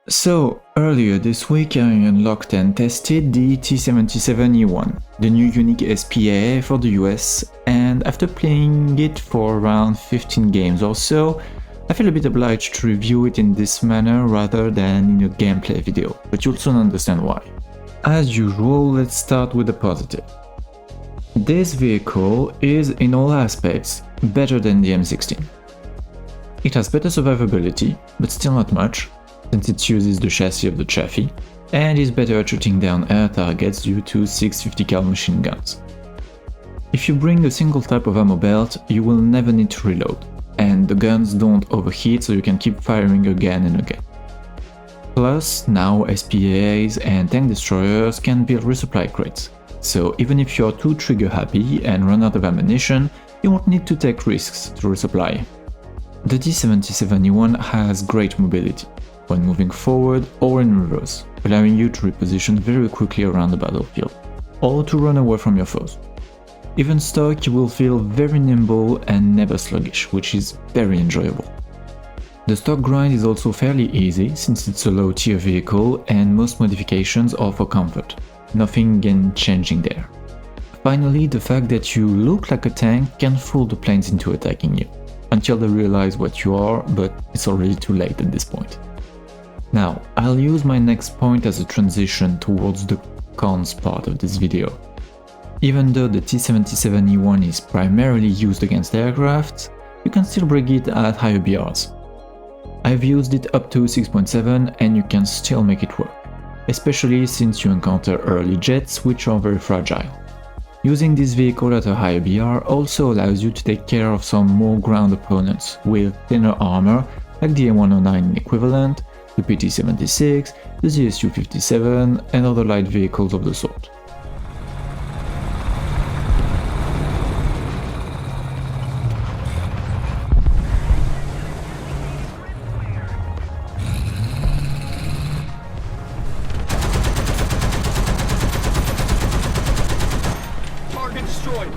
So, earlier this week I unlocked and tested the T77E1, the new unique SPA for the US, and after playing it for around 15 games or so, I feel a bit obliged to review it in this manner rather than in a gameplay video, but you'll soon understand why. As usual, let's start with the positive. This vehicle is in all aspects better than the M16. It has better survivability, but still not much, since it uses the chassis of the Chaffee, and is better at shooting down air targets due to 650 cal machine guns. If you bring a single type of ammo belt, you will never need to reload, and the guns don't overheat so you can keep firing again and again. Plus, now SPAs and tank destroyers can build resupply crates, so even if you're too trigger happy and run out of ammunition, you won't need to take risks to resupply. The T77E1 has great mobility, when moving forward or in reverse, allowing you to reposition very quickly around the battlefield, or to run away from your foes. Even stuck, you will feel very nimble and never sluggish, which is very enjoyable. The stock grind is also fairly easy since it's a low tier vehicle and most modifications are for comfort, nothing again changing there. Finally, the fact that you look like a tank can fool the planes into attacking you, until they realize what you are, but it's already too late at this point. Now, I'll use my next point as a transition towards the cons part of this video. Even though the T77E1 is primarily used against aircraft, you can still bring it at higher BRs. I've used it up to 6.7 and you can still make it work, especially since you encounter early jets which are very fragile. Using this vehicle at a higher BR also allows you to take care of some more ground opponents with thinner armor like the M109 equivalent, the PT-76, the ZSU-57 and other light vehicles of the sort. Target destroyed.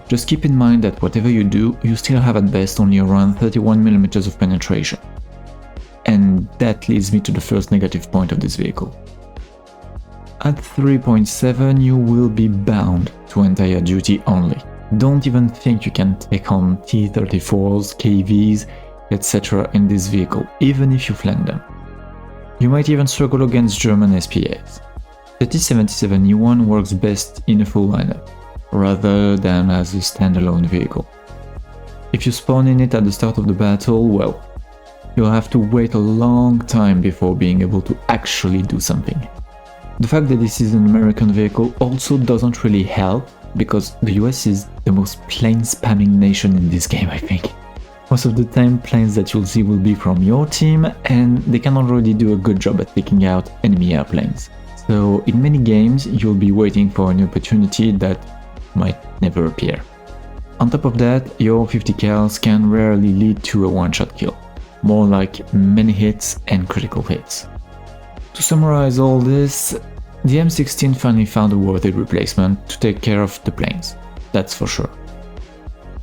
Just keep in mind that whatever you do, you still have at best only around 31mm of penetration. And that leads me to the first negative point of this vehicle. At 3.7 you will be bound to entire duty only. Don't even think you can take on T-34s, KVs, etc. in this vehicle, even if you flank them. You might even struggle against German SPAs. The T77E1 works best in a full lineup, rather than as a standalone vehicle. If you spawn in it at the start of the battle, well, you'll have to wait a long time before being able to actually do something. The fact that this is an American vehicle also doesn't really help, because the US is the most plane spamming nation in this game, I think. Most of the time planes that you'll see will be from your team, and they can already do a good job at picking out enemy airplanes. So in many games you'll be waiting for an opportunity that might never appear. On top of that, your 50 cals can rarely lead to a one-shot kill, more like many hits and critical hits. To summarize all this, the M16 finally found a worthy replacement to take care of the planes, that's for sure.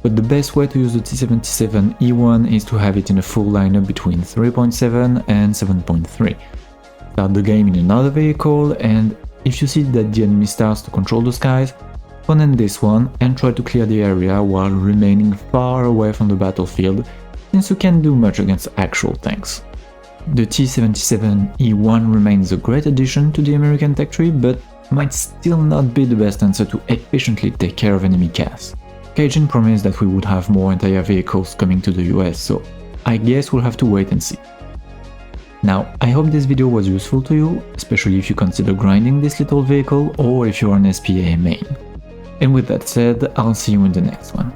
But the best way to use the T77E1 is to have it in a full lineup between 3.7 and 7.3. Start the game in another vehicle, and if you see that the enemy starts to control the skies, spawn in this one and try to clear the area while remaining far away from the battlefield, since you can't do much against actual tanks. The T77E1 remains a great addition to the American tech tree, but might still not be the best answer to efficiently take care of enemy CAS. Gaijin promised that we would have more entire vehicles coming to the US, so I guess we'll have to wait and see. Now, I hope this video was useful to you, especially if you consider grinding this little vehicle or if you're an SPA main. And with that said, I'll see you in the next one.